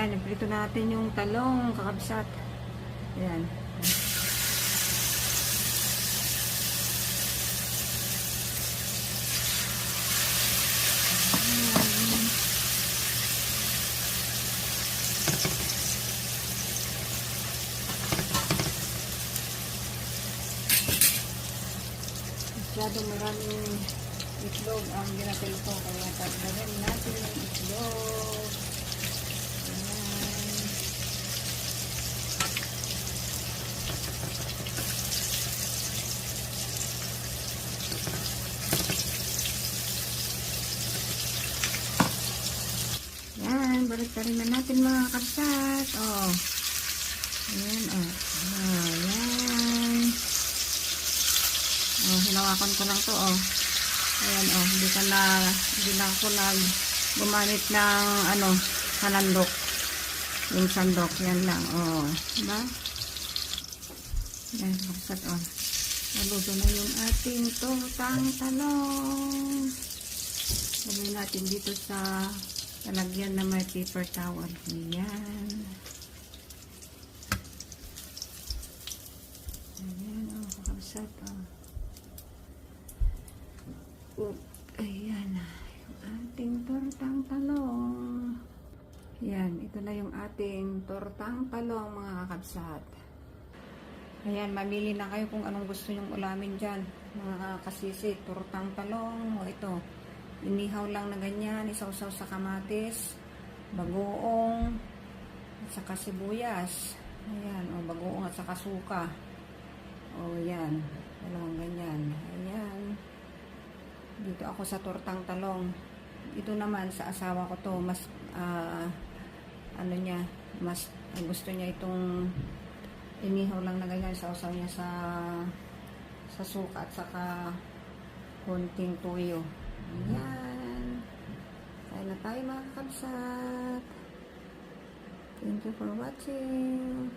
Ayan, iprito natin yung talong, kakabsat. Ayan. Masyadong maraming itlog ang ginapil ko, kaya tagdagan natin yung itlog. Ayan. Ayan, balik rin na natin mga kapsat. Oh. Ayan, oh. Ayan. Oh, hinawakan ko lang to, oh. Ayan, oh, hindi na ako gumamit ng, sanandok. Yung sandok, yan lang, oh. Diba? Ayan, kapsat, oh. Naluto na yung ating tortang talong. Lagyan natin dito sa lalagyan na may paper towel. Ayan. Ayan, oh, kakabsat, oh. Ayan, yung ating tortang talong. Ayan, ito na yung ating tortang talong, mga kakabsat. Ayan, mamili na kayo kung anong gusto nyong ulamin dyan, mga kasisi. Tortang talong, o ito, inihaw lang na ganyan, isawsaw sa kamatis, bagoong, at saka sibuyas. Ayan, o bagoong at saka suka. O yan, dalawang ganyan. Ayan. Dito ako sa tortang talong. Ito naman sa asawa ko to, mas mas gusto niya itong inihaw lang na ganyan, sausaw niya sa suka at saka konting tuyo. Ayan. Kaya na tayo mga kakabsat. Thank you for watching.